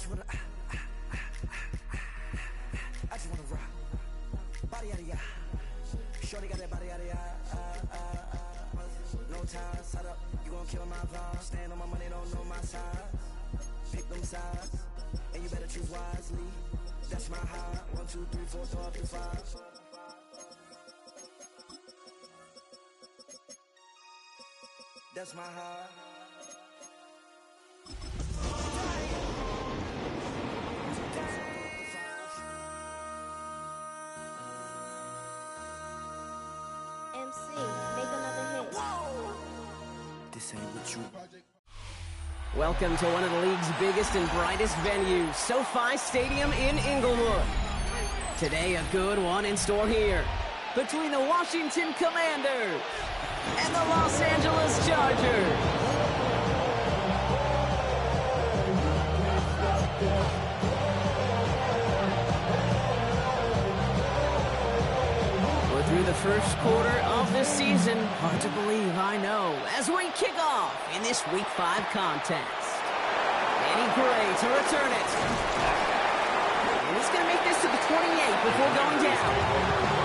just wanna, I just wanna rock. Body out of ya. Shorty got that body out of ya. No time, side up. You gon' kill my vibe. Stand on my money, don't know my size. Pick them sides, and you better choose wisely. That's my high. 1, 2, 3, 4, 5, 5. That's my high. MC, make another hit. This ain't what you. Welcome to one of the league's biggest and brightest venues, SoFi Stadium in Inglewood. Today, a good one in store here between the Washington Commanders and the Los Angeles Chargers. We're through the first quarter of the season. Hard to believe, I know, as we kick off in this Week 5 contest. Danny Gray to return it. And he's going to make this to the 28 before going down.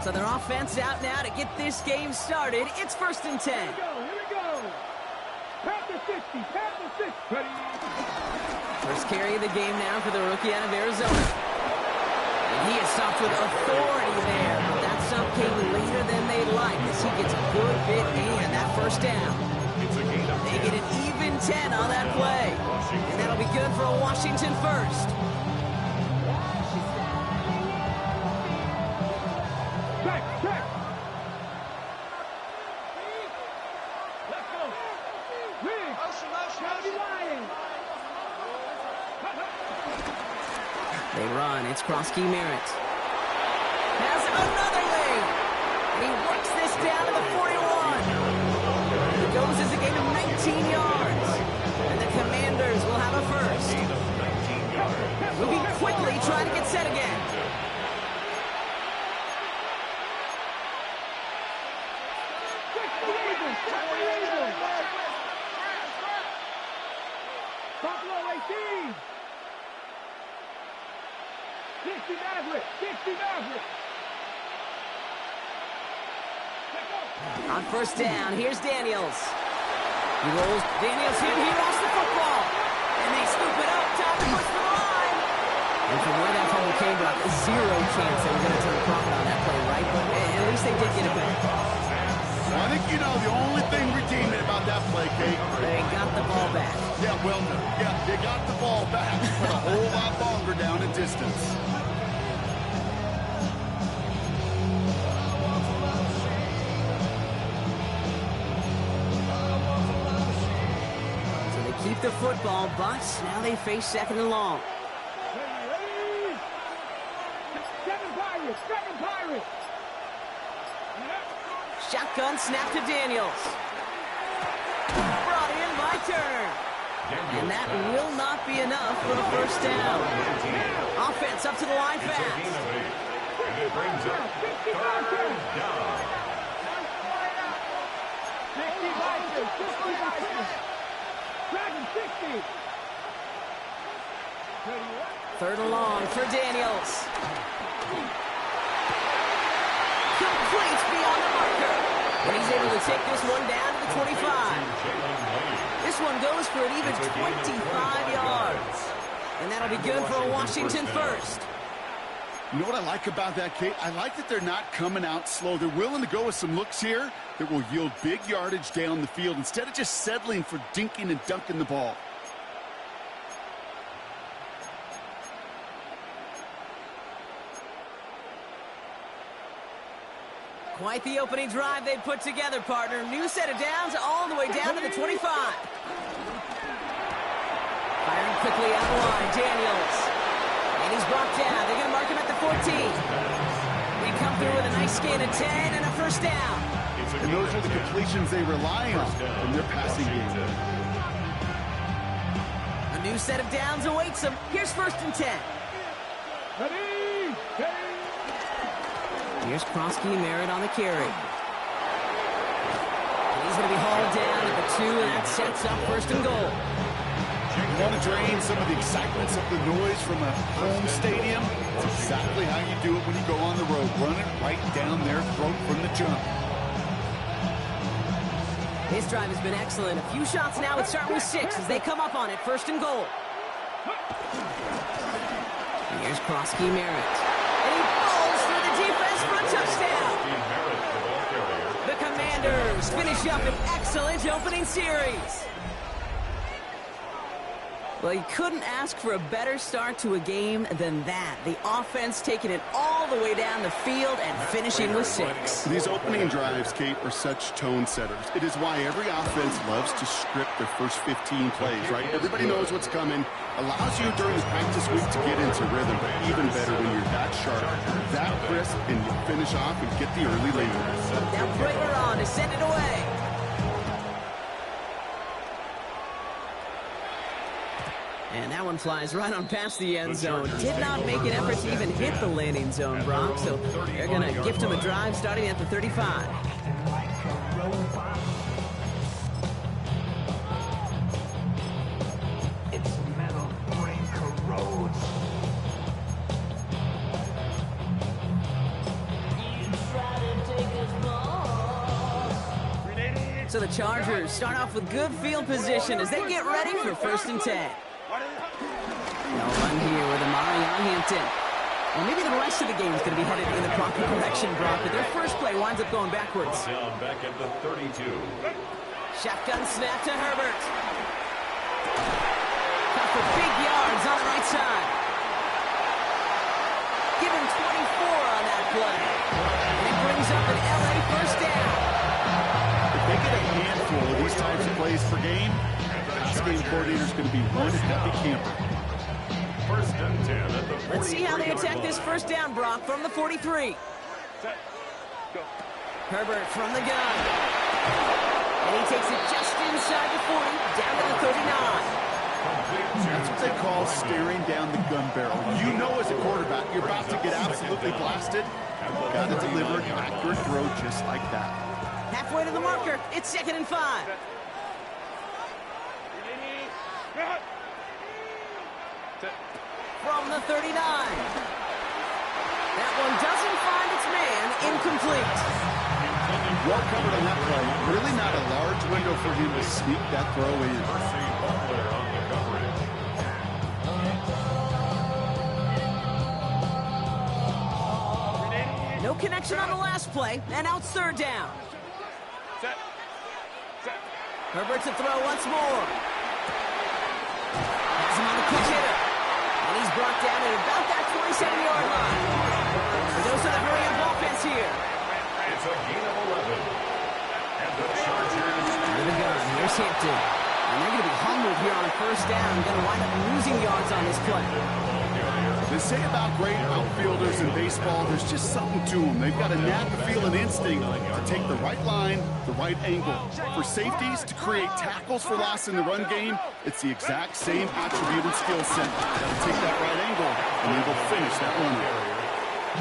So their offense out now to get this game started. It's 1st and 10. Here we go. Panther 60, Panther 60. Ready. First carry of the game now for the rookie out of Arizona. And he is stopped with authority there. But that stop came later than they'd like as he gets a good bit and that first down. They get an even 10 on that play. And that'll be good for a Washington first. Check. Let's go. Rig. Gotta be lying. They run. It's Krosky Merritt. Has another lead. And he works this down to the 41. It goes as a gain of 19 yards. And the Commanders will have a first. Moving quickly, trying to get set again. Buffalo 18. 60 Maverick. On first down, here's Daniels. He rolls. Daniels here. He lost the football. And they scoop it up. Time to push the line. And from where that fumble came, Brock, zero chance they were going to turn a profit on that play, right? But at least they did get it back. Well, I think you know the only thing redeeming about that play, Kate. They got the ball back. Yeah, well, they got the ball back, but a whole lot longer down in distance. So they keep the football, but now they face 2nd and long. Ready. Seven Pirates. Shotgun snap to Daniels. Brought in by Turner. And that will not be enough for a first down. Offense up to the line fast. It brings up 3rd down. 3rd and long for Daniels. Complete beyond the marker. And he's able to take this one down to the 25. This one goes for an even 25 yards. And that'll be good for a Washington first. You know what I like about that, Kate? I like that they're not coming out slow. They're willing to go with some looks here that will yield big yardage down the field instead of just settling for dinking and dunking the ball. Quite the opening drive they've put together, partner. New set of downs all the way down to the 25. Firing quickly out of the line, Daniels. And he's brought down. They're going to mark him at the 14. They come through with a nice gain of 10 and a first down. And those are the completions they rely on in their passing game. A new set of downs awaits them. Here's 1st and 10. Ready, ready. Here's Krosky Merritt on the carry. And he's going to be hauled down at the 2, and that sets up 1st and goal. You want to drain some of the excitements of the noise from a home stadium? It's exactly how you do it when you go on the road. Run it right down their throat from the jump. This drive has been excellent. A few shots now. It's starting with 6 as they come up on it. 1st and goal. And here's Krosky Merritt. And he falls through the defense for a touchdown. The Commanders finish up an excellent opening series. Well, you couldn't ask for a better start to a game than that. The offense taking it all the way down the field and finishing with 6. These opening drives, Kate, are such tone setters. It is why every offense loves to script their first 15 plays, right? Everybody knows what's coming. Allows you during the practice week to get into rhythm. Even better when you're that sharp, that crisp, and you finish off and get the early lead. Now Prater on to send it away. And that one flies right on past the end zone. Did not make an effort to even hit the landing zone, Brock. So they're going to gift him a drive starting at the 35. Its metal brain corrodes. So the Chargers start off with good field position as they get ready for 1st and 10. No run here with Amari Hampton. Well, maybe the rest of the game is going to be headed in the proper direction, Brock, but their first play winds up going backwards. Down back at the 32. Shotgun snap to Herbert. Cut for big yards on the right side. Give him 24 on that play. And it brings up an LA first down. If they get a handful of these types of plays per game, this game coordinator is going to be one happy camper. 1st and 10 at the 43. Let's see how they attack this first down, Brock, from the 43. Herbert from the gun. And he takes it just inside the 40, down to the 39. That's what they call staring down the gun barrel. You know as a quarterback, you're about to get absolutely blasted. You've got to deliver an accurate throw just like that. Halfway to the marker, it's 2nd and 5. From the 39. That one doesn't find its man, incomplete. Well covered on that play. Really not a large window for him to sneak that throw in. Percy Butler on the coverage. No connection on the last play, and now it's 3rd down. Herbert to throw once more. Has him on the quick hitter. And he's brought down at about that 27-yard line. So those are the hurry-up offense here. It's a gain of 11. And the Chargers. Out of the gun, here's Hampton. And they're going to be humbled here on 1st down. Going to wind up losing yards on this play. They say about great outfielders in baseball, there's just something to them. They've got a knack, a feel, an instinct to take the right line, the right angle. For safeties to create tackles for loss in the run game, it's the exact same attribute and skill set. Got to take that right angle, and they will finish that run.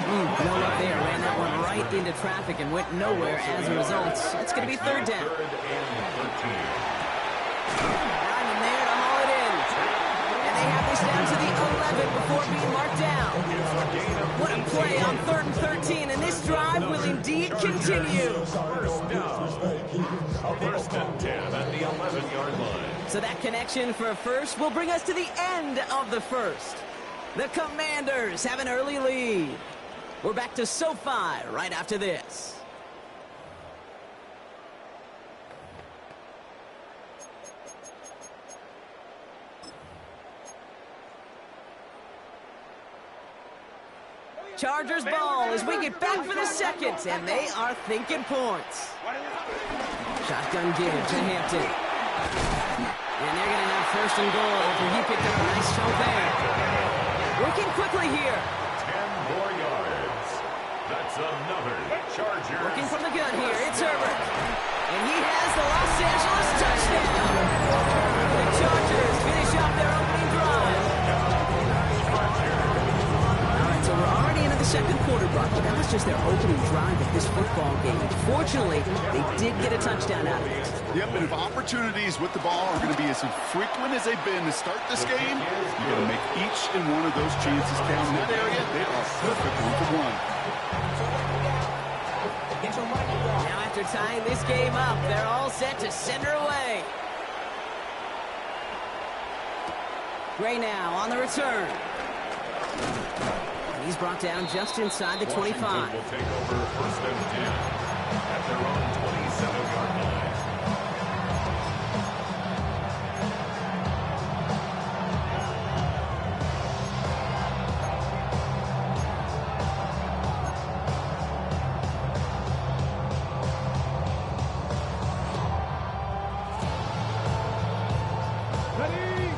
No luck there. Ran that one right into traffic and went nowhere as a result. It's going to be 3rd down. 3rd and 13. Lyman there to haul it in. And they have this down to the 11 before being marked down. What a play on 3rd and 13, and this drive will indeed continue. 1st down. 1st and 10 at the 11-yard line. So that connection for a first will bring us to the end of the first. The Commanders have an early lead. We're back to SoFi right after this. Chargers ball as we get back for the second, and they are thinking points. Shotgun give to Hampton. And they're going to have first and goal after he picked up a nice chunk there. Working quickly here. 10 more yards. That's another Chargers. Working from the gun here. It's Herbert. And he has the Los Angeles touchdown. The Chargers finish off their opening drive. All right, so we're already into the second quarter, Brock, but that was just their opening drive of this football game. Fortunately, they did get a touchdown out of it. Yep, and if opportunities with the ball are going to be as infrequent as they've been to start this game, you got to make each and one of those chances count. In that area, they are perfect 1-for-1. Now after tying this game up, they're all set to send her away. Gray now on the return. And he's brought down just inside the 25. Washington will take over first and 10 at their own 27-yard line.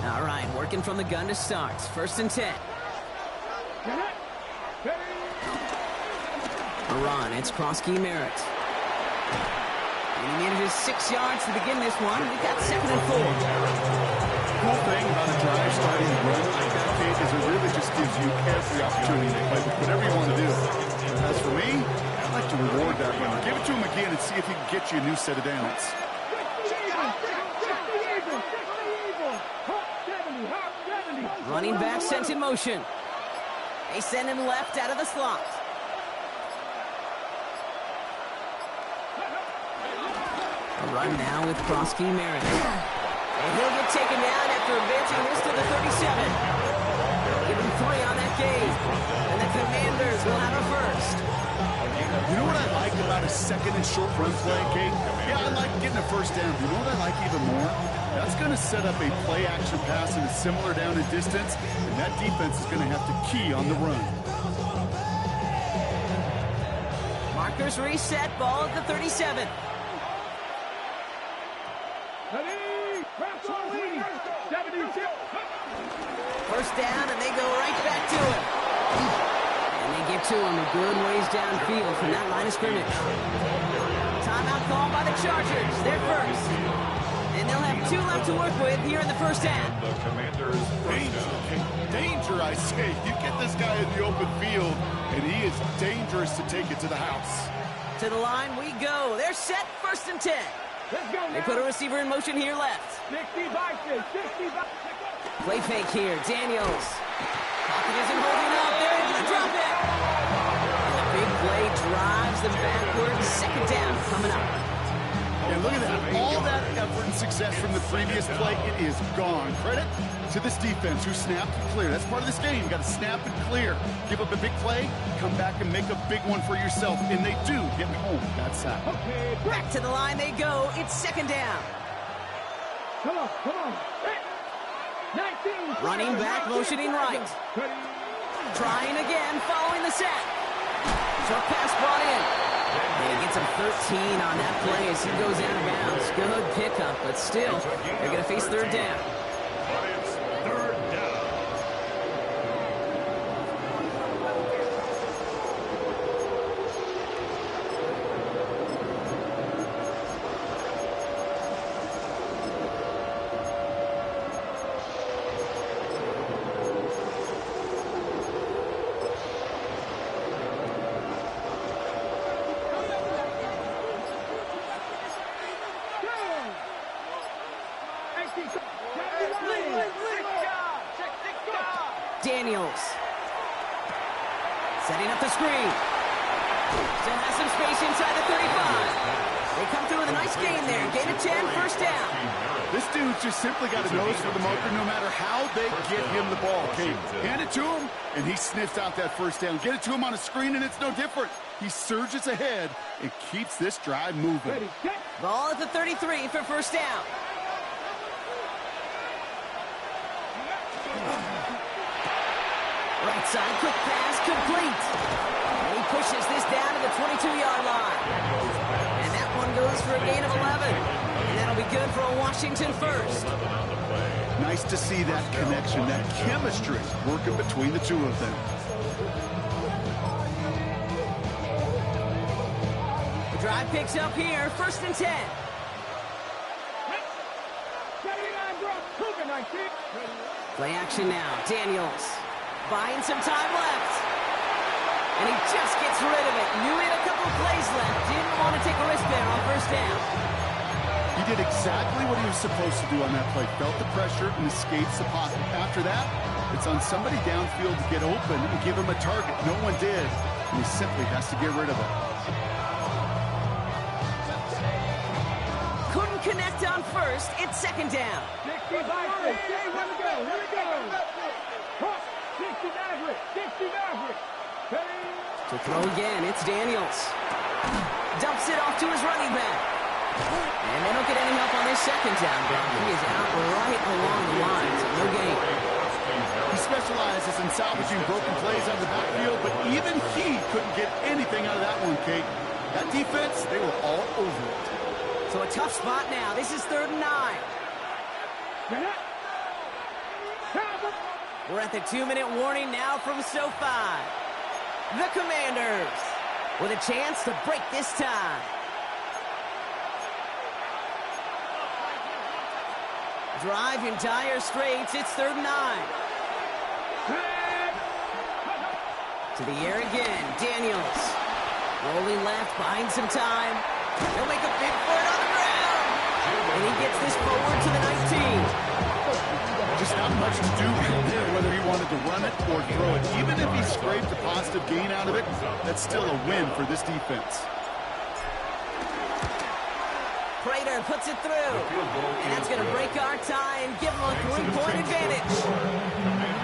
All right, working from the gun to start. First and 10. A run, it's Krosky Merritt. And he manages 6 yards to begin this one. We've got second and 4. Cool thing about a drive starting to run like that, Kate, is it really just gives you every opportunity to play whatever you want to do. As for me, I'd like to reward that run. Give it to him again and see if he can get you a new set of downs. Running back sent in motion. They send him left out of the slot. A run now with Krosky Merritt. And he'll get taken down after advancing this to the 37. Give him 3 on that game. And the Commanders will have a first. You know what I like about a second and short run play, Kate? Yeah, I like getting a first down. You know what I like even more? That's going to set up a play-action pass and a similar down and distance, and that defense is going to have to key on the run. Markers reset, ball at the 37. First down, and they go right back to him. And they get to him a good ways downfield from that line of scrimmage. Timeout called by the Chargers. They're first. And they'll have 2 left to work with here in the first half. The Commanders Danger, I say. You get this guy in the open field, and he is dangerous to take it to the house. To the line we go. They're set, first and 10. They put a receiver in motion here left. 65. Play fake here, Daniels. Pocket isn't holding up. They're able to drop it. And the big play drives them backwards. Second down coming up. And look at that. All that effort and success from the previous play, it is gone. Credit to this defense who snapped and cleared. That's part of this game. You got to snap and clear. Give up a big play, come back and make a big one for yourself. And they do get home that sack. Back to the line they go. It's second down. Come on. 19. Running back, motioning right. Trying again, following the set. Short pass brought in. And he gets him 13 on that play as he goes out of bounds. Good pickup, but still, they're going to face third down. But it's third down. Daniels. Setting up the screen. Still has some space inside the 35. They come through with a nice gain there. Gain of 10, first down. This dudes just simply got a nose for the motor no matter how they get him the ball. Okay, hand it to him, and he sniffs out that first down. Get it to him on a screen, and it's no different. He surges ahead and keeps this drive moving. Ball at the 33 for first down. Right side, quick pass, complete. And he pushes this down to the 22-yard line. And that one goes for a gain of 11. And that'll be good for a Washington first. Nice to see that connection, that chemistry working between the two of them. The drive picks up here, first and 10. Play action now, Daniels. Buying some time left. And he just gets rid of it. Knew he had a couple of plays left. Didn't want to take a risk there on first down. He did exactly what he was supposed to do on that play. Felt the pressure and escapes the pocket. After that, it's on somebody downfield to get open and give him a target. No one did. And he simply has to get rid of it. Couldn't connect on first. It's second down. 65, 60, here we go, here we go. 60 Maverick, 60 Maverick. To throw again, it's Daniels. Dumps it off to his running back. And they don't get any help on this second down, but he is out right along the line, so no gain. He specializes in salvaging broken plays out of the backfield, but even he couldn't get anything out of that one, Kate. That defense, they were all over it. So a tough spot now. This is 3rd and 9. We're at the 2-minute warning now from SoFi. The Commanders with a chance to break this tie. Drive in dire straits. It's 3rd and 9. To the air again. Daniels. Rolling left, buying some time. He'll make a big for it on the ground. And he gets this forward to the 19. Just not much to do right there, whether he wanted to run it or throw it. Even if he scraped a positive gain out of it, that's still a win for this defense. Prater puts it through. And that's going to break our tie and give him a 3-point advantage.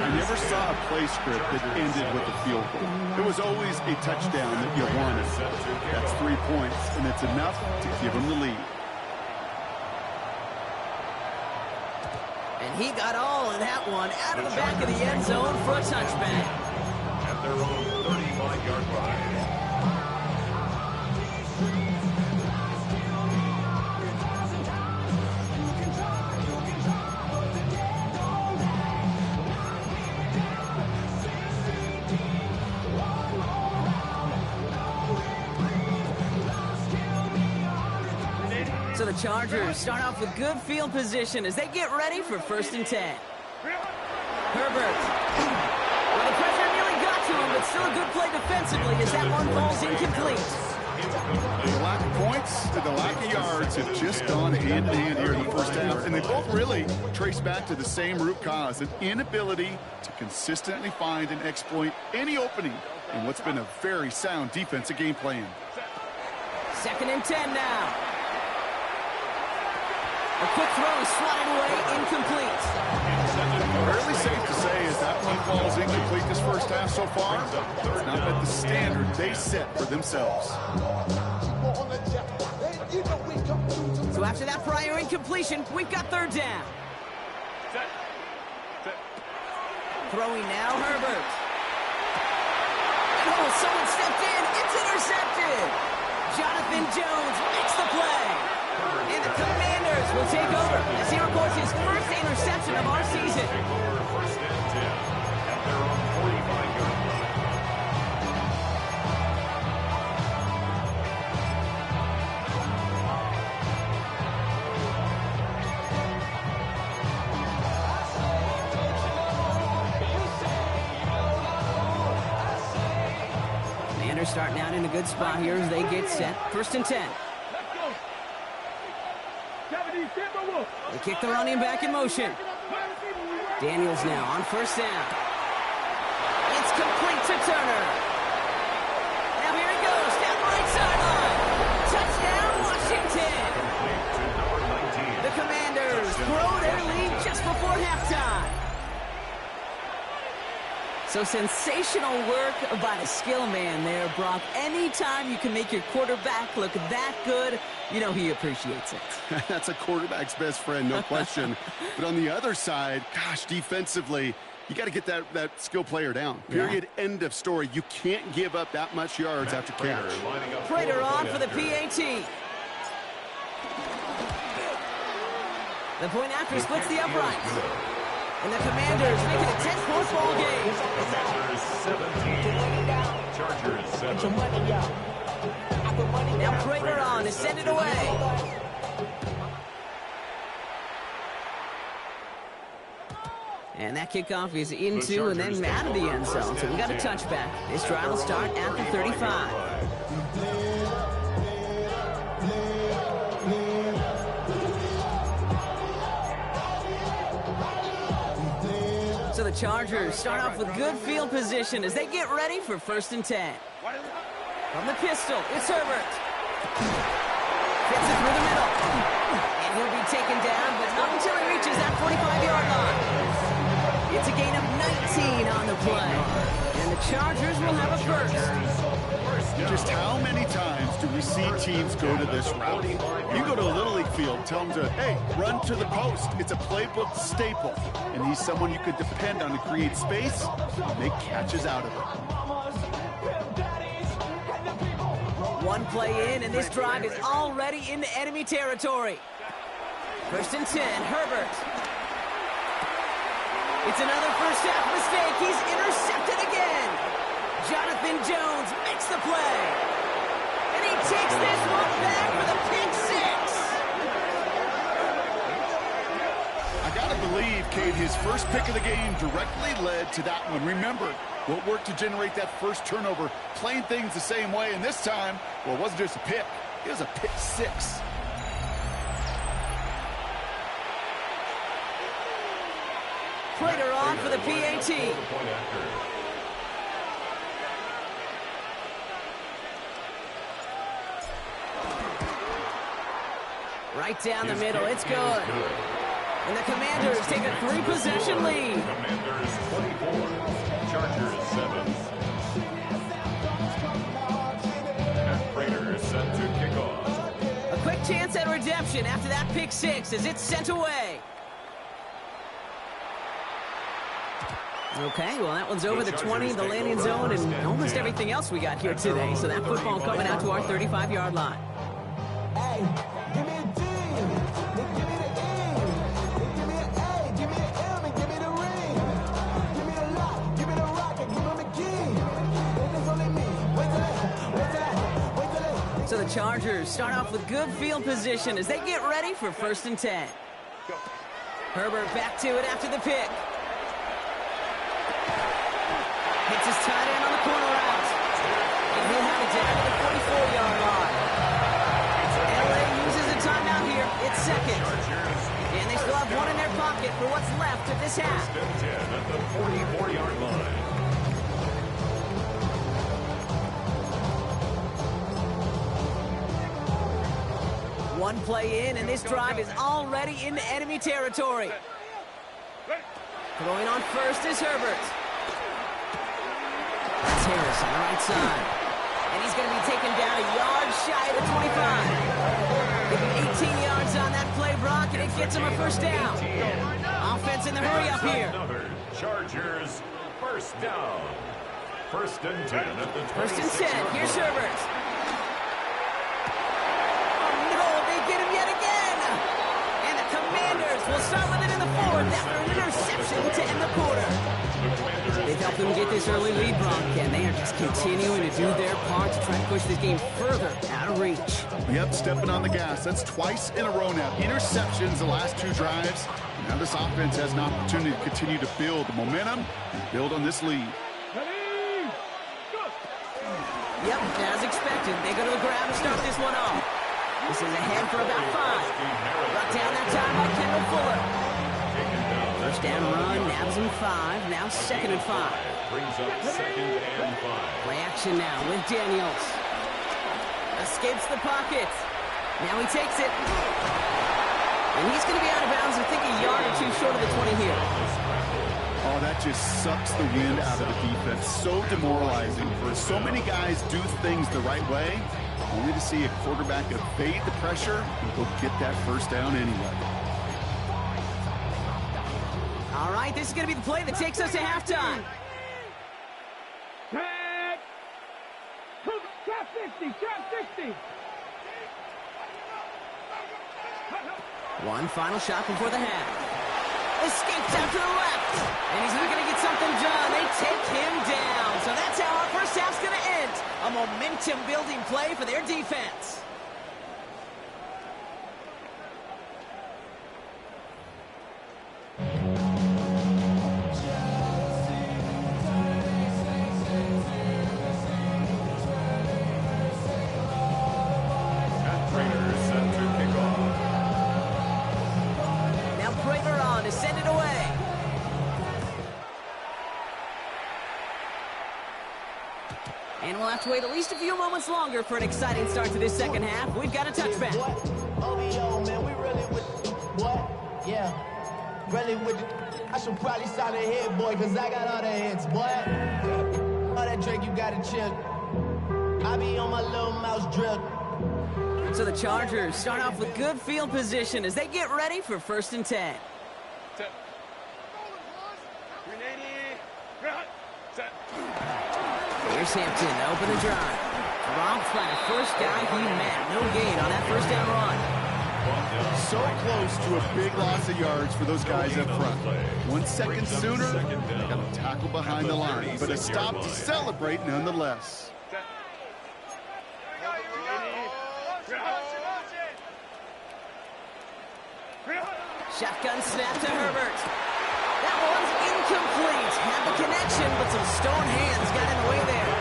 I never saw a play script that ended with a field goal. It was always a touchdown that you wanted. That's 3 points, and it's enough to give him the lead. And he got all of that one out of the back of the end zone for a touchback. At their own 35-yard line. So the Chargers start off with good field position as they get ready for 1st and 10. Herbert. Well, the pressure nearly got to him, but still a good play defensively as that one falls incomplete. The lack of points and the lack of yards have just gone hand in hand here in the first half, and they both really trace back to the same root cause, an inability to consistently find and exploit any opening in what's been a very sound defensive game plan. 2nd and 10 now. A quick throw is swatted away, incomplete. Fairly safe to say as that one falls incomplete this first half so far, it's not at the standard they set for themselves. So after that prior incompletion, we've got 3rd down. Throwing now, Herbert. Oh, someone stepped in. It's intercepted. Jonathan Jones makes the play. And the Commanders will take over as he records his first interception of our season. First and 10 at their own 45-yard line. Commanders starting out in a good spot here as they get set. 1st and 10. They kick the running back in motion. Daniels now on 1st down. It's complete to Turner. Now here he goes down the right sideline. Touchdown, Washington. The Commanders grow their lead just before halftime. So sensational work by the skill man there, Brock. Anytime you can make your quarterback look that good, you know he appreciates it. That's a quarterback's best friend, no question. But on the other side, gosh, defensively, you got to get that skill player down. Period. Yeah. End of story. You can't give up that much yards after catch. Prater on for the PAT. The point after splits the uprights. And the Commanders make it a 10-point ball game. Commanders 17. Chargers 7. Now Prater on to send it away. And that kickoff is into and then out of the end zone. So we got a touchback. This drive will start after 35. So the Chargers start off with good field position as they get ready for 1st and 10. From the pistol, it's Herbert. Fits it through the middle. And he'll be taken down, but not until he reaches that 45-yard line. It's a gain of 19 on the play. And the Chargers will have a first. Just how many times do we see teams go to this route? You go to a Little League field, tell them to, hey, run to the post. It's a playbook staple. And he's someone you could depend on to create space and make catches out of it. One play in, and this drive is already into enemy territory. 1st and 10, Herbert. It's another first half mistake. He's intercepted again. Jonathan Jones makes the play. And he takes this one back for the pick six. I got to believe, Kate, his first pick of the game directly led to that one. Remember, what worked to generate that first turnover, playing things the same way. And this time, well, it wasn't just a pick. It was a pick six. Prater on for the PAT. Right down the middle, it's good. And the Commanders take a 3-possession lead. Commanders 24, Chargers 7. And Prater set to kick off. A quick chance at redemption after that pick six as it's sent away. Okay, well, that one's over the 20, the landing zone, and almost everything else we got here today. So that football coming out to our 35-yard line. Hey, give me a G. Give me the E. Give me an A. Give me an M. And give me the ring. Give me the lock. Give me the rock. And give me the key. It's only me. Wait till that. So the Chargers start off with good field position as they get ready for 1st and 10. Herbert back to it after the pick. Hits his tight end on the corner route. And he'll have it down to the 44-yard line. LA uses a timeout here. It's second. And they still have one in their pocket for what's left of this half. 1st and 10 at the 44-yard line. One play in, and this drive is already into enemy territory. Throwing on first is Herbert. That's Harris on the right side. And he's going to be taken down a yard shy of the 25. Give him 18 yards on that play, Brock, and it gets him a first down. Offense in the hurry up here. Another Chargers first down. 1st and 10 at the 26. 1st and 10. Here's Herbert. Oh, no, they get him yet again. And the Commanders will start with it in the 4th after an interception to end the quarter. They've helped them get this early lead, Brock, and they are just continuing to do their part to try to push this game further out of reach. Yep, stepping on the gas. That's twice in a row now. Interceptions the last 2 drives. Now this offense has an opportunity to continue to build the momentum and build on this lead. Yep, as expected, they go to the grab and start this one off. This is ahead for about 5. Brought down that time by Kendall Fuller. First down run, nabs him 5, now 2nd and 5. Brings up 2nd and 5. Play action now with Daniels. Escapes the pocket. Now he takes it. And he's going to be out of bounds, I think, a yard or two short of the 20 here. Oh, that just sucks the wind out of the defense. So demoralizing for so many guys do things the right way, only to see a quarterback evade the pressure and go get that first down anyway. All right, this is going to be the play that takes us to halftime. Tag. Trap 60, trap 60. One final shot before the half. Escapes out to the left. And he's not going to get something done. They take him down. So that's how our first half's going to end. A momentum-building play for their defense. Send it away. And we'll have to wait at least a few moments longer for an exciting start to this second half. We've got a touchback. OVO, man, we really with what? Yeah, really with I should probably sign a hit, boy, because I got all the hits, boy. All that drink, you gotta chill. I be on my little mouse drill. So the Chargers start off with good field position as they get ready for 1st and 10. Here's Hampton to open the drive. Dropped by the first guy he met. No gain on that first down run. So close to a big loss of yards for those guys up front. 1 second sooner, they got a tackle behind the line, but a stop to celebrate nonetheless. Shotgun snap to Herbert. That one's incomplete. Had the connection, but some stone hands got in the way there.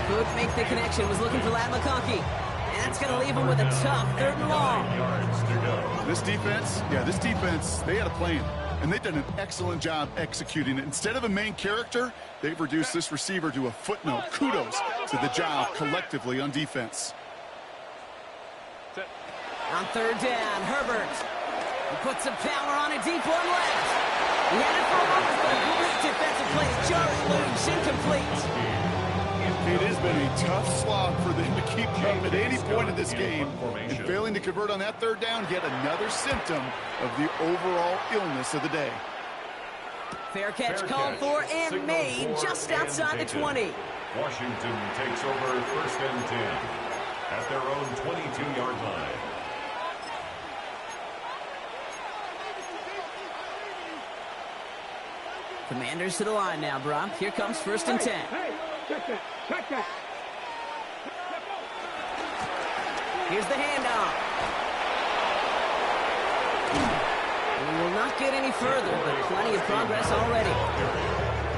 Could make the connection. Was looking for Ladd McConkey. And that's going to leave him with a tough 3rd and long. This defense, they had a plan. And they've done an excellent job executing it. Instead of a main character, they've reduced this receiver to a footnote. Kudos to the job collectively on defense. On 3rd down, Herbert. He puts some power on a deep one left. He had it for a moment, but a great defensive play to Charlie loose, incomplete. It has been a tough slog for them to keep up at any point in this game. And failing to convert on that 3rd down, yet another symptom of the overall illness of the day. Fair catch called for and made just outside the 20. Washington takes over 1st and 10 at their own 22-yard line. Commanders to the line now, Brock. Here comes 1st and 10. Hey, check that. Here's the handoff. We will not get any further, but plenty of progress already.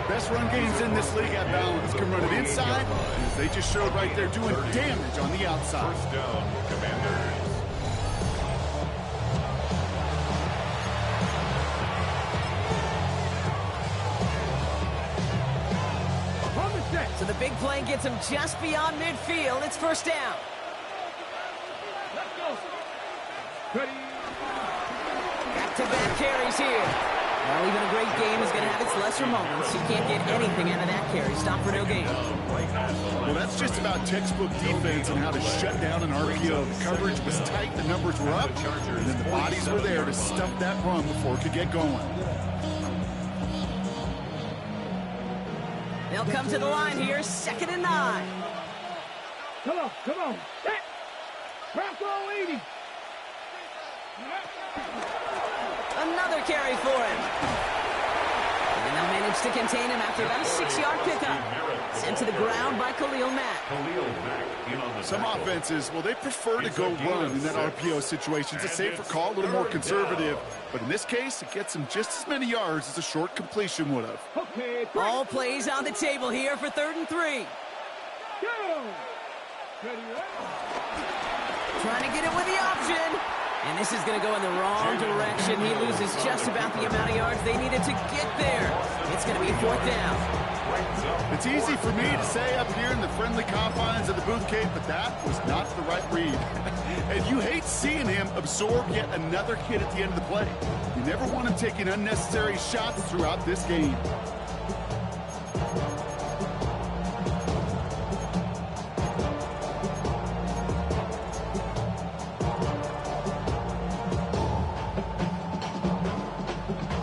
Best run games in this league at balance. Can run it inside, as they just showed right there, doing damage on the outside. 1st down, Commanders. So the big play gets him just beyond midfield. It's 1st down. Let's go. Ready. Back-to-back carries here. Well, even a great game is going to have its lesser moments. He can't get anything out of that carry. Stop for no gain. Well, that's just about textbook defense and how to shut down an RPO. The coverage was tight, the numbers were up, and then the bodies were there to stuff that run before it could get going. They'll come to the line here, 2nd and 9. Come on. Set. Bronco 80. Another carry for him. And they'll manage to contain him after about a 6-yard pickup. Sent to the ground by Khalil Mack. Some offenses, well, they prefer to go run in that RPO situation. It's a safer call, a little more conservative. But in this case, it gets him just as many yards as a short completion would have. Okay. All plays on the table here for 3rd and 3. Go. Ready. Trying to get it with the option. And this is going to go in the wrong direction. possession. He loses just about the amount of yards they needed to get there. It's going to be 4th down. It's easy for me to say up here in the friendly confines of the booth, Kate, but that was not the right read. And you hate seeing him absorb yet another hit at the end of the play. You never want him taking unnecessary shots throughout this game.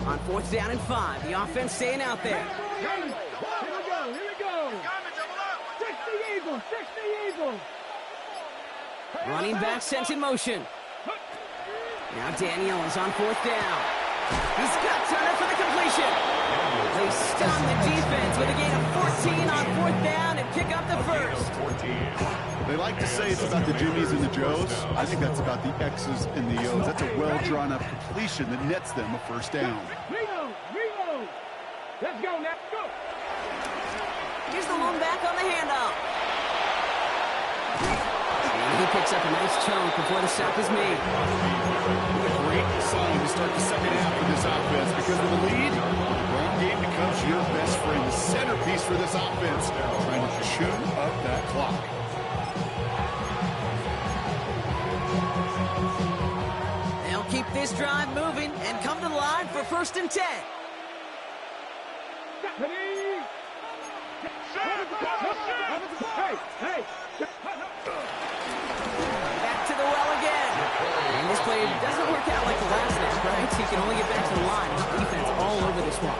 On 4th down and 5, the offense staying out there. Here we go. 60 Eagles, 60 Eagles. Running back sent in motion. Now Daniel is on 4th down. He's got Turner for the completion. They stun the defense with a gain of 14 on 4th down and pick up the first. They like to say it's about the Jimmies and the Joes. I think that's about the X's and the O's. That's a well-drawn-up completion that nets them a first down. Reload. Let's go now. Go. Here's the lone back on the handoff. And he picks up a nice chunk before the stop is made. What a great sign to start the second half of this offense, because with a lead, the run game becomes your best friend, the centerpiece for this offense, trying to chew up that clock. They'll keep this drive moving and come to the line for 1st and 10. Hey. Back to the well again. And this play doesn't work out like the last snap, right? He can only get back to the line. His defense all over this one.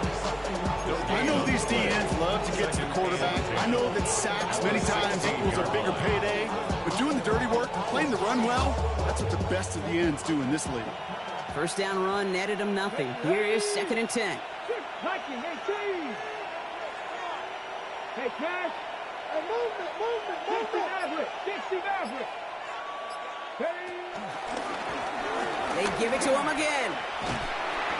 I know these DNs love to get to the quarterback. I know that sacks many times equals a bigger payday. But doing the dirty work, playing the run well, that's what the best of the ends do in this league. 1st down run netted him nothing. Here is 2nd and 10. Hiking, 18. Hey, Cash. Hey, movement. 60 Maverick. Hey. They give it to him again.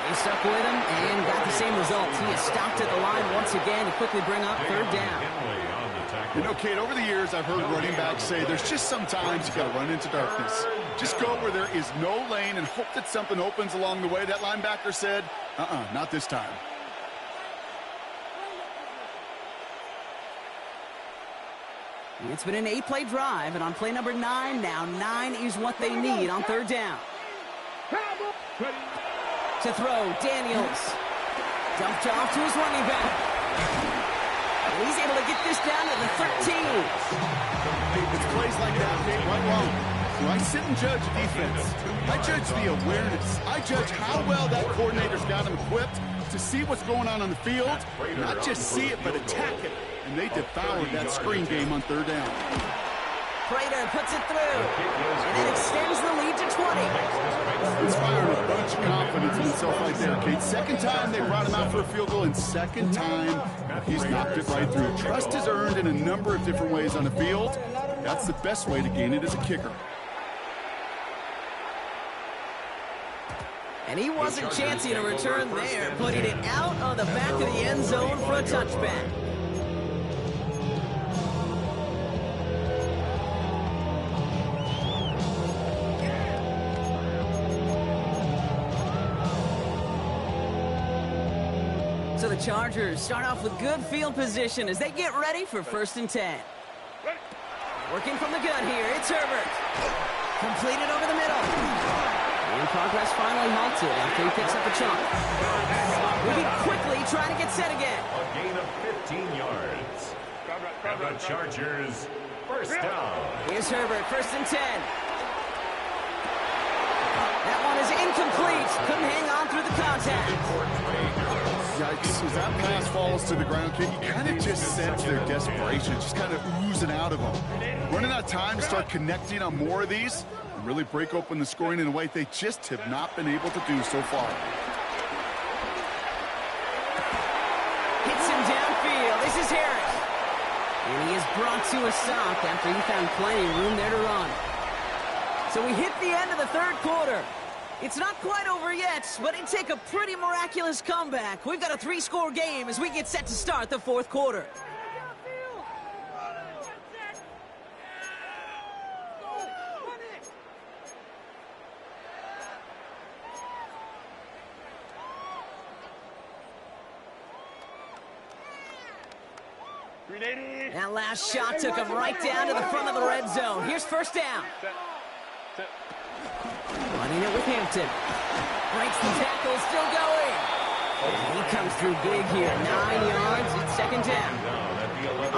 They stuck with him and got the same result. He is stopped at the line once again to quickly bring up 3rd down. You know, Kate, over the years, I've heard running backs say there's just sometimes you got to run into darkness. Just go where there is no lane and hope that something opens along the way. That linebacker said, not this time. It's been an 8-play drive, and on play number 9 now, 9 is what they need on 3rd down. To throw, Daniels. Dumped off to his running back. And he's able to get this down to the 13. It's plays like that, Kate, right wrong. When I sit and judge a defense, I judge the awareness. I judge how well that coordinator's got him equipped to see what's going on the field, not just see it, but attack it. And they devoured that screen game on 3rd down. Prater puts it through, and it extends the lead to 20. Inspiring a bunch of confidence in himself right there, Kate. 2nd time they brought him out for a field goal, and 2nd time he's knocked it right through. Trust is earned in a number of different ways on the field. That's the best way to gain it as a kicker. And he wasn't chancing a return there, putting it out of the back of the end zone for a touchback. So the Chargers start off with good field position as they get ready for 1st and 10. Working from the gun here, it's Herbert. Completed over the middle. And progress finally halted after he picks up a chunk. Moving quickly, trying to get set again. A gain of 15 yards. And the Chargers, 1st down. Here's Herbert, 1st and 10. That one is incomplete. Couldn't hang on through the contact. Yikes, as that pass falls to the ground, Kate, you kind of just sense their desperation, just kind of oozing out of them. Running out of time to start connecting on more of these and really break open the scoring in a way they just have not been able to do so far. Hits him downfield. This is Harris. And he is brought to a stop after he found plenty of room there to run. So we hit the end of the 3rd quarter. It's not quite over yet, but it'd take a pretty miraculous comeback. We've got a 3-score game as we get set to start the 4th quarter. That last shot took him right down to the front of the red zone. Here's first down. Running it with Hampton. Breaks the tackle, still going. And he comes through big here. 9 yards, it's second down.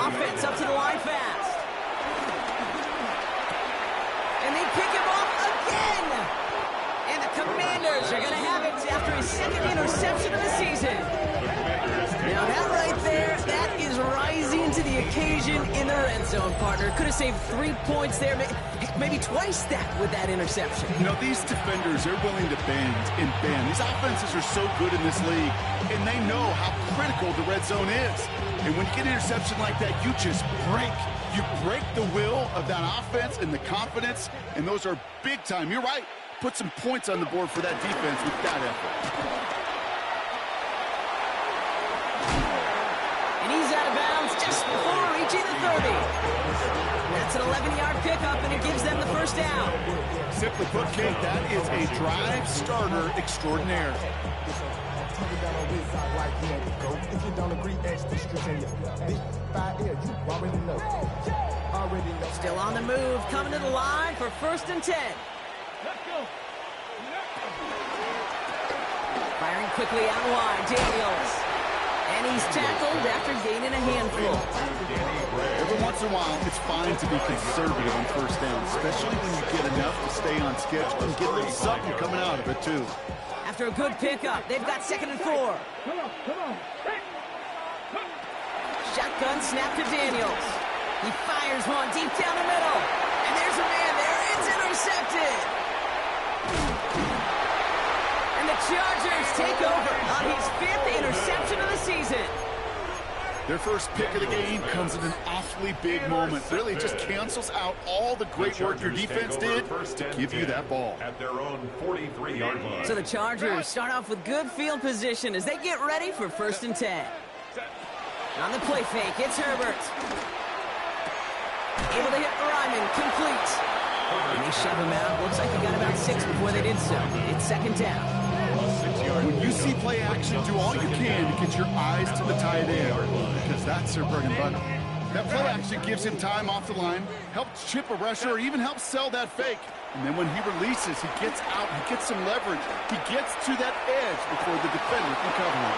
Offense up to the line fast. And they pick him off again. And the Commanders are going to have it after his second interception of the season. Now that right there, that is rising to the occasion in the red zone, partner. Could have saved 3 points there, maybe twice that with that interception. You know, these defenders, they're willing to bend and bend. These offenses are so good in this league, and they know how critical the red zone is. And when you get an interception like that, you just break. You break the will of that offense and the confidence, and those are big time. You're right. Put some points on the board for that defense with that effort. He's out of bounds just before reaching the 30. That's an 11-yard pickup, and it gives them the first down. Simply put, Kate, that is a drive starter extraordinaire. Still on the move, coming to the line for first and 10. Firing quickly out wide, Daniels. And he's tackled after gaining a handful. Every once in a while, it's fine to be conservative on first down, especially when you get enough to stay on schedule and get a little something coming out of it, too. After a good pickup, they've got second and 4. Shotgun snap to Daniels. He fires one deep down the middle. And there's a man there. It's intercepted. And the Chargers take over on his 5th interception of the season. Their first pick of the game comes in an awfully big moment. Really just cancels out all the great work your defense did to give you that ball. At their own 43-yard line. So the Chargers start off with good field position as they get ready for first and 10. On the play fake, it's Herbert. Able to hit Ryman, complete. And they shove him out. Looks like he got about 6 before they did so. It's second down. When you see play action, do all you can to get your eyes to the tight end, because that's their bread and butter. That play action gives him time off the line, helps chip a rusher, or even helps sell that fake. And then when he releases, he gets out, he gets some leverage. He gets to that edge before the defender can cover him.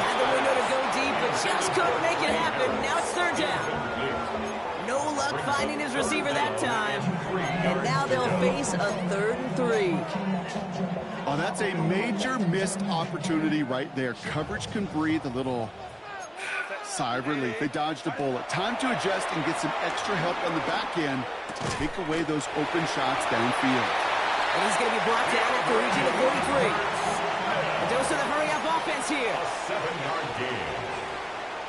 Had the window to go deep, but just couldn't make it happen. Now it's third down. No luck finding his receiver that time. And now they'll face a 3rd and 3. Oh, that's a major missed opportunity right there. Coverage can breathe a little sigh of relief. They dodged a bullet. Time to adjust and get some extra help on the back end to take away those open shots downfield. And he's going to be brought down after reaching the 43. A dose of the hurry-up offense here. A 7-yard gain.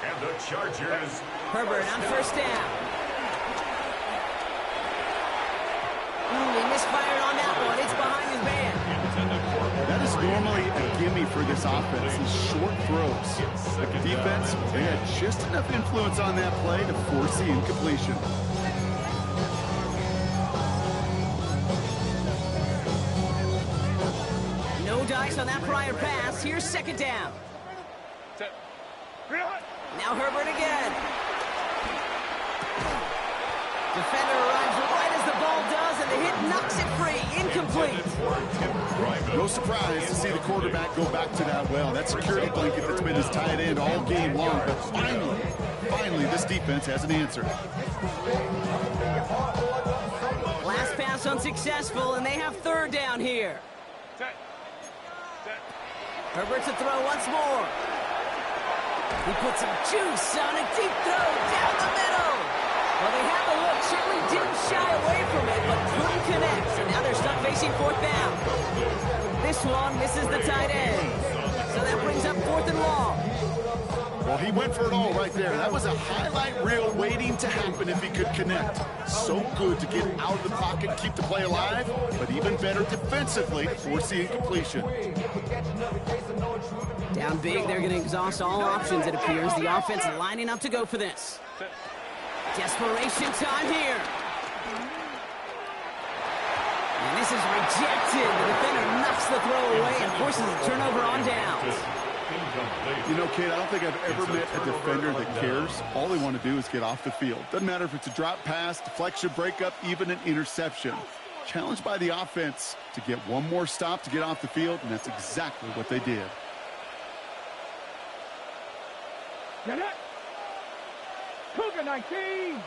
And the Chargers. Herbert on first down. He misfired on that one. It's behind his man. That is normally a gimme for this offense, these short throws. But the defense, they had just enough influence on that play to force the incompletion. No dice on that prior pass. Here's second down. Now Herbert again. Defender arrives right as the ball does, and the hit knocks it free. Incomplete. No surprise to see the quarterback go back to that well. That security blanket that's been his tight end all game long. But finally, this defense has an answer. Last pass unsuccessful, and they have third down here. Herbert to throw once more. He puts some juice on a deep throw down the middle. Well, they had the look, certainly didn't shy away from it, but couldn't connect. And now they're stuck facing fourth down. This one misses the tight end. So that brings up 4th and long. Well, he went for it all right there. That was a highlight reel waiting to happen if he could connect. So good to get out of the pocket, keep the play alive, but even better defensively to force the incompletion. Down big, they're going to exhaust all options, it appears. The offense lining up to go for this. Desperation time here. And this is rejected. The defender knocks the throw away and forces a turnover on downs. Incomplete. You know, Kate, I don't think I've ever met a defender that cares. All they want to do is get off the field. Doesn't matter if it's a drop pass, deflection, breakup, even an interception. Challenged by the offense to get one more stop to get off the field, and that's exactly what they did. Get it. Cougar 19.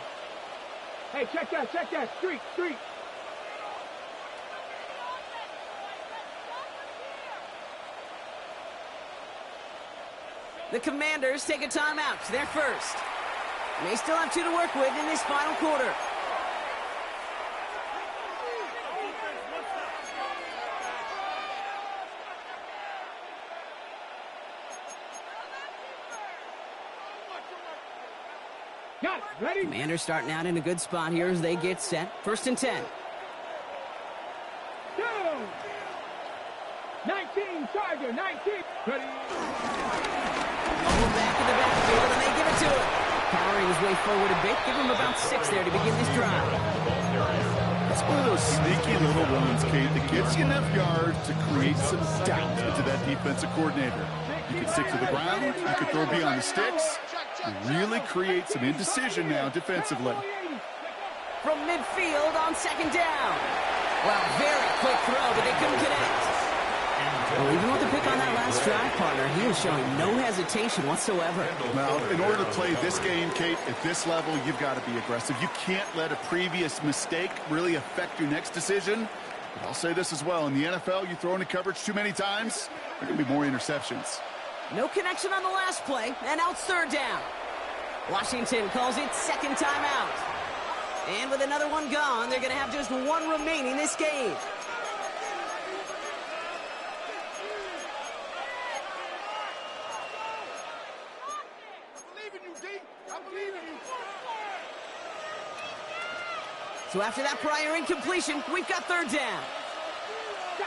Hey, check that. Street. The Commanders take a timeout. They're first. They still have 2 to work with in this final quarter. Got it. Ready? Commanders starting out in a good spot here as they get set. 1st and 10. Go. 19, Charger, 19. Ready? Ball back in the backfield, and they give it to him. Powering his way forward a bit. Give him about 6 there to begin this drive. It's one of those sneaky little runs, Kate, that gets you enough yards to create some doubt into that defensive coordinator. You can stick to the ground, you can throw beyond the sticks, and really create some indecision now defensively. From midfield on 2nd down. Well, very quick throw, but they couldn't connect. Well, even with the pick on that last drive, partner, he was showing no hesitation whatsoever. Well, in order to play this game, Kate, at this level, you've got to be aggressive. You can't let a previous mistake really affect your next decision. But I'll say this as well. In the NFL, you throw into coverage too many times, there are going to be more interceptions. No connection on the last play, and now it's 3rd down. Washington calls it 2nd timeout. And with another one gone, they're going to have just 1 remaining this game. So after that prior incompletion, we've got 3rd down.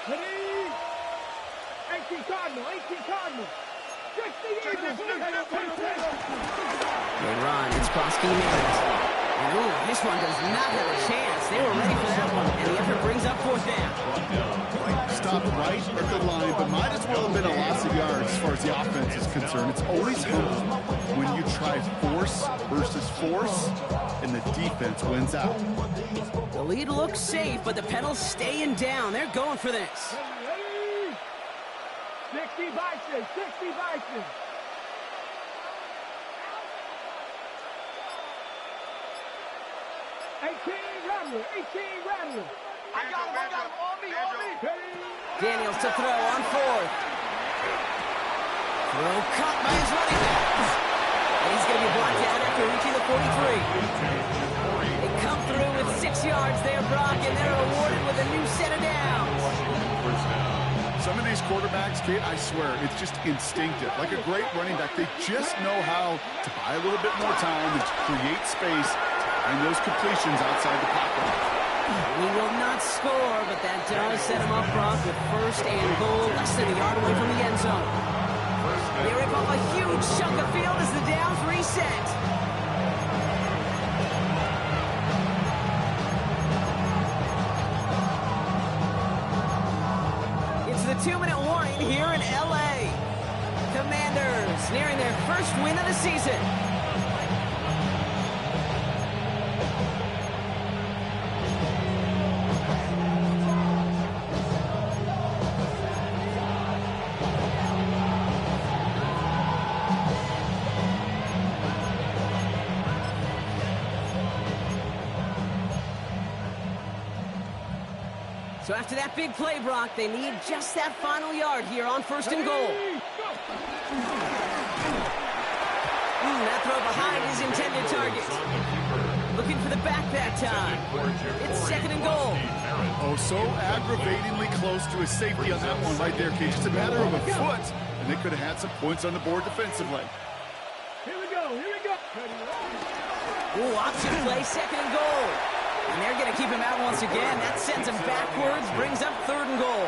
18 Cardinal. 60 They run. It's Krosky Merritt. And ooh, this one does not have a chance. They were ready for that one. And the effort brings up 4th down. Stopped right at the line, but might as well have been a loss of yards as far as the offense is concerned. It's always humbling when you try force versus force, and the defense wins out. The lead looks safe, but the pedals staying down. They're going for this. 60 Bison. 18 Rattler. I got him. On me. Daniels to throw on 4th. Throw caught by his running backs. And he's going to be blocked out after reaching the 43. They come through with 6 yards there, Brock, and they're awarded with a new set of downs. Some of these quarterbacks, Kate, I swear, it's just instinctive. Like a great running back, they just know how to buy a little bit more time and to create space and those completions outside the pocket. He will not score, but that does set him up, Brock, with 1st and goal, less than a yard away from the end zone. They rip off a huge chunk of field as the downs reset. It's the 2-minute warning here in L.A. Commanders nearing their 1st win of the season. So after that big play, Brock, they need just that final yard here on 1st and goal. That throw behind his intended target. Looking for the back that time. It's 2nd and goal. Oh, so aggravatingly close to a safety on that one right there, Kate. Just a matter of a foot, and they could have had some points on the board defensively. Here we go. Ooh, option play, 2nd and goal. And they're going to keep him out once again. That sends him backwards, brings up 3rd and goal.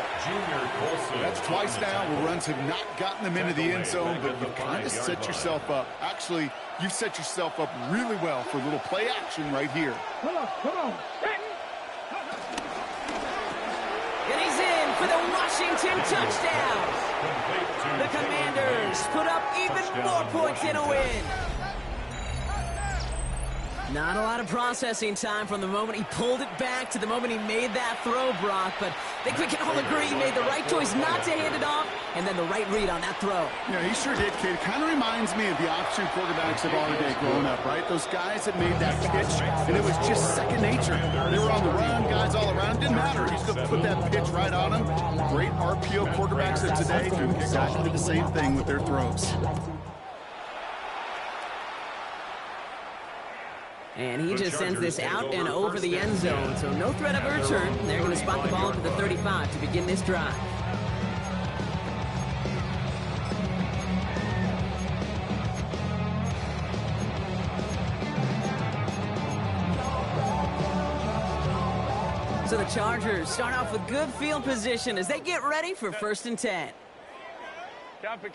That's twice now where runs have not gotten them into the end zone, but you've kind of set yourself up. Actually, you've set yourself up really well for a little play action right here. Come on. And he's in for the Washington touchdown. The Commanders Bucks put up even more points in a win. Not a lot of processing time from the moment he pulled it back to the moment he made that throw, Brock, but I think we can all agree he made the right choice not to hand it off, and then the right read on that throw. Yeah, he sure did, kid. It kind of reminds me of the option quarterbacks of our day growing up, right? Those guys that made that pitch, and it was just second nature. They were on the run, guys all around. Didn't matter. He's going to put that pitch right on them. Great RPO quarterbacks of today do exactly the same thing with their throws. And he just sends this out and over the end zone, so no threat of a return. They're going to spot the ball up at the 35 to begin this drive. So the Chargers start off with good field position as they get ready for 1st and 10. Kappa.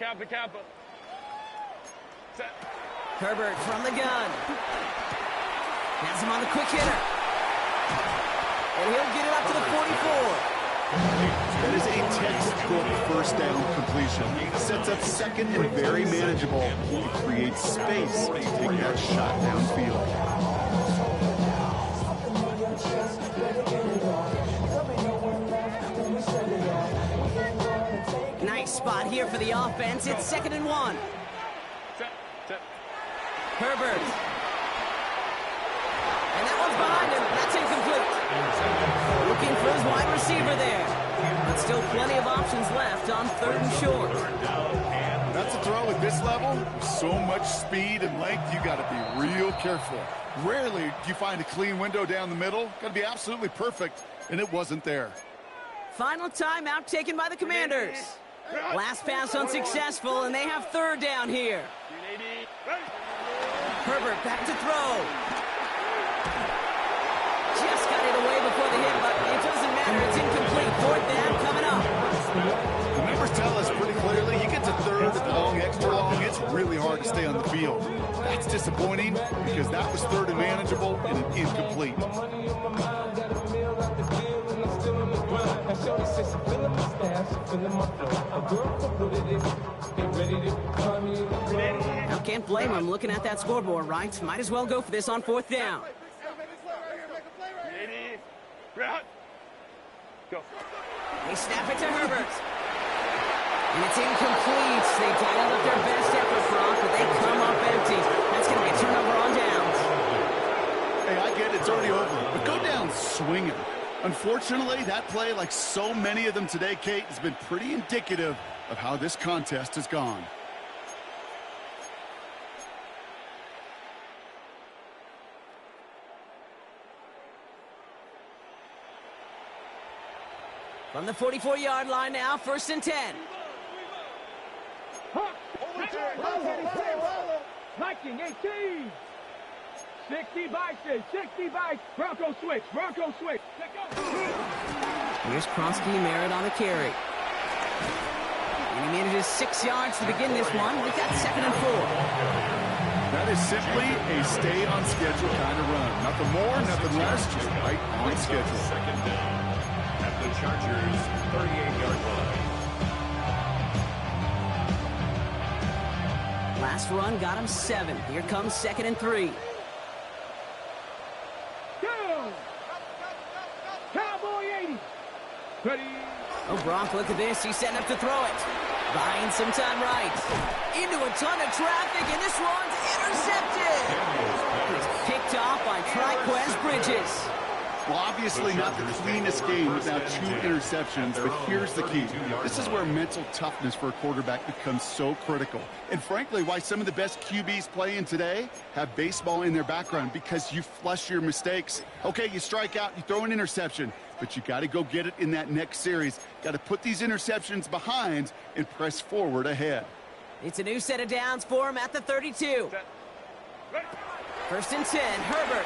Set. Herbert from the gun. Has him on the quick hitter. And he'll get it up to the 44. That is a textbook first down completion. Sets up second and very manageable. It creates space to take that shot downfield. Nice spot here for the offense. It's 2nd and 1. Set. Herbert. And that one's behind him. That's incomplete. Looking for his wide receiver there. But still plenty of options left on 3rd and short. That's a throw at this level. So much speed and length, you got to be real careful. Rarely do you find a clean window down the middle. Got to be absolutely perfect, and it wasn't there. Final timeout taken by the Commanders. Last pass unsuccessful, and they have 3rd down here. Herbert back to throw. Just got it away before the hit, but it doesn't matter. It's incomplete. 4th down coming up. The numbers tell us pretty clearly, you get to 3rd and long, extra long, it's really hard to stay on the field. That's disappointing because that was 3rd and manageable and an incomplete. Now, can't blame him looking at that scoreboard, right? Might as well go for this on 4th down. Go. They snap it to Herbert. And it's incomplete. They dialed up their best effort, Brock, but they come up empty. That's going to be a turnover on downs. Hey, I get it. It's already over. But go down swinging. Unfortunately, that play, like so many of them today, Kate, has been pretty indicative of how this contest has gone. From the 44-yard line now, 1st and 10. Viking 18. 60 bikes. Bronco switch. Here's Kronsky Merritt on the carry. And he manages 6 yards to begin this one. We've got 2nd and 4. That is simply a stay-on-schedule kind of run. Nothing more, nothing less, just right on schedule. 2nd down at the Chargers' 38-yard line. Last run got him 7. Here comes 2nd and 3. Go! Cowboy 80. Ready. Oh, Brock, look at this. He's setting up to throw it. Buying some time right. Into a ton of traffic, and this one's intercepted. It's picked off by Triquez Bridges. Well, obviously not the cleanest game without 2 interceptions, but here's the key. This is where mental toughness for a quarterback becomes so critical. And frankly, why some of the best QBs playing today have baseball in their background, because you flush your mistakes. Okay, you strike out, you throw an interception, but you got to go get it in that next series. Got to put these interceptions behind and press forward ahead. It's a new set of downs for him at the 32. 1st and 10, Herbert.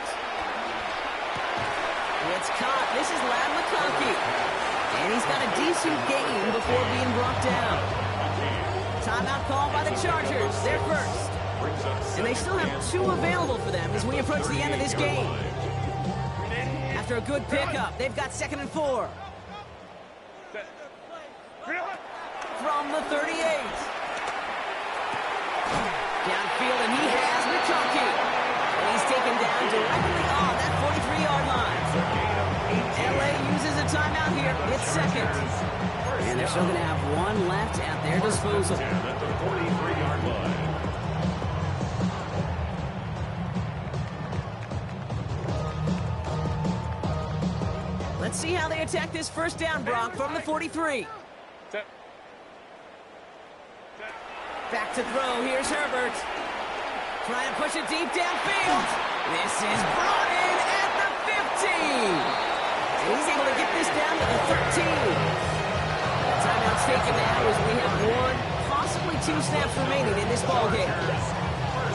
It's caught. This is Ladd McConkey. And he's got a decent gain before being brought down. Timeout called by the Chargers. They're first. And they still have 2 available for them as we approach the end of this game. After a good pickup, they've got 2nd and 4. From the 38. field, and he has McConkey. And he's taken down directly on that 43-yard line. LA uses a timeout here. It's second. And they're still going to have one left at their disposal. At the 43-yard line. Let's see how they attack this first down, Brock, from the 43. Back to throw. Here's Herbert. Trying to push it deep downfield. This is brought in at the 15. And he's able to get this down to the 13. The timeout's taken now as we have one, possibly two snaps remaining in this ballgame.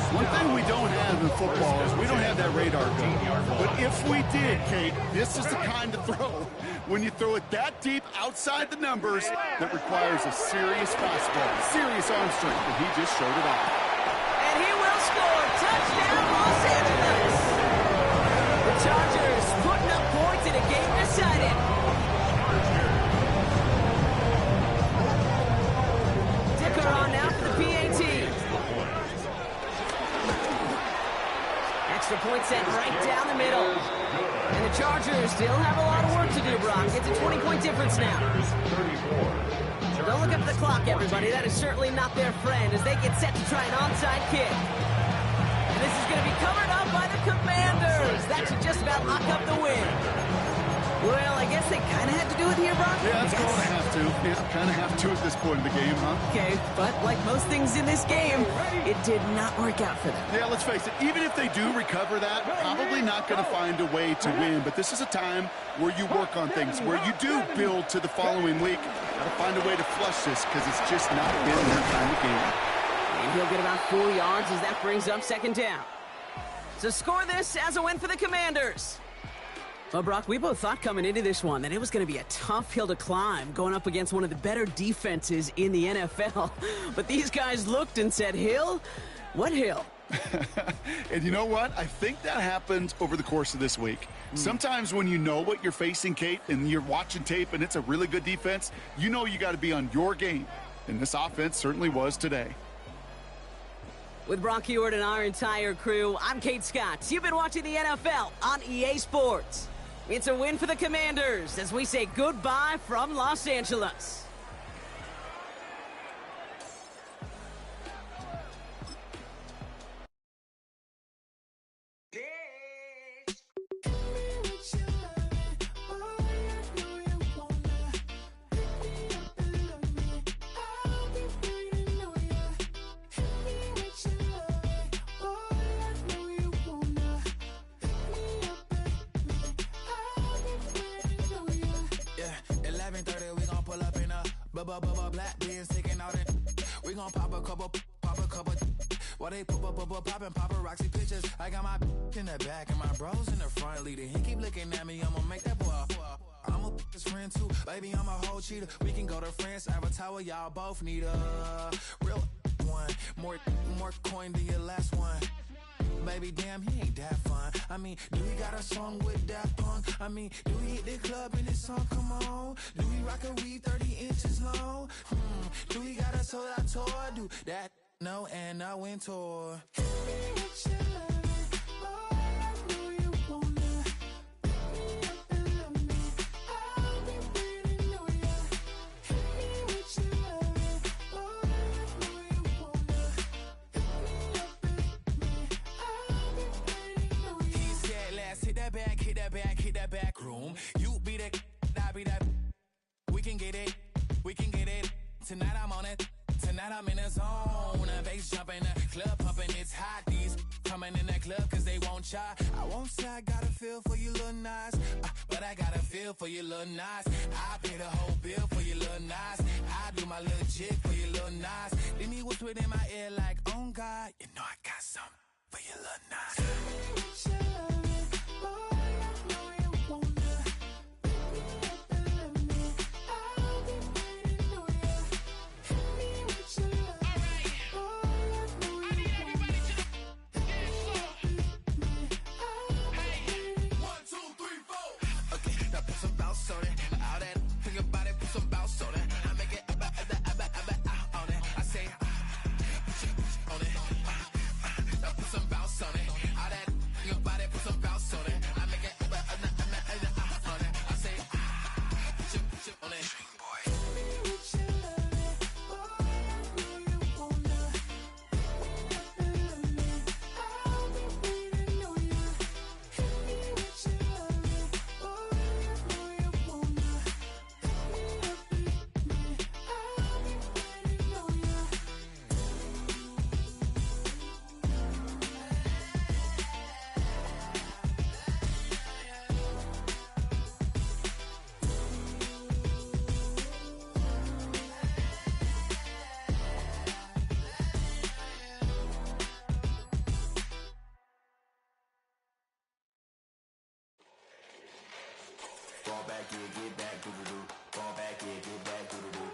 One thing we don't have in football is we don't have that radar gun. But if we did, Kate, this is the kind of throw, when you throw it that deep outside the numbers, that requires a serious fastball, serious arm strength, and he just showed it off. And he will score. Touchdown, Los Angeles. The Chargers putting up points in a game decided. Dicker on now for the PAT. Extra point set right down the middle. And the Chargers still have a lot of work to do, Brock. It's a 20-point difference now. Don't look up the clock, everybody. That is certainly not their friend as they get set to try an onside kick. And this is going to be covered up by the Commanders. That should just about lock up the win. Well, I guess they kind of had to do it here, Brock. Yeah, it's going to have to. Yeah, kind of have to at this point in the game, huh? Okay, but like most things in this game, it did not work out for them. Yeah, let's face it, even if they do recover that, probably not going to find a way to win. But this is a time where you work on things, where you do build to the following week. Got to find a way to flush this because it's just not been their kind of game. And he'll get about 4 yards as that brings up second down. So score this as a win for the Commanders. Well, Brock, we both thought coming into this one that it was going to be a tough hill to climb going up against one of the better defenses in the NFL. But these guys looked and said, Hill? What hill? And you know what? I think that happened over the course of this week. Sometimes when you know what you're facing, Kate, and you're watching tape and it's a really good defense, you know you got to be on your game. And this offense certainly was today. With Brock Huard and our entire crew, I'm Kate Scott. You've been watching the NFL on EA Sports. It's a win for the Commanders as we say goodbye from Los Angeles. Black beans taking out it. We gon' pop a couple. While they poppin' paparazzi pictures. I got my in the back and my bros in the front leading. He keep looking at me, I'ma make that boy. I'm a his friend too, baby, I'm a whole cheater. We can go to France, Avatar, y'all both need a real one. More coin than your last one. Baby, damn, he ain't that fun. I mean, do he got a song with that punk? I mean, do he hit the club in his song? Come on. Do he rock a weave 30 inches long? Do he got a sold out tour? Do that? No, and I went tour. Hit that back room. You be that, I be that. We can get it. Tonight I'm on it. Tonight I'm in the zone. A bass jumping, a club pumping. It's hot. These coming in the club cause they won't try. I won't say I got a feel for you little nice, but I got a feel for you little nice. I pay the whole bill for you little nice. I do my little jig for you little nice. Then he whispered in my ear like, oh God, you know I got something for you little nice. Fall back, yeah, get back, do do do. Fall back, yeah, get back, do do do.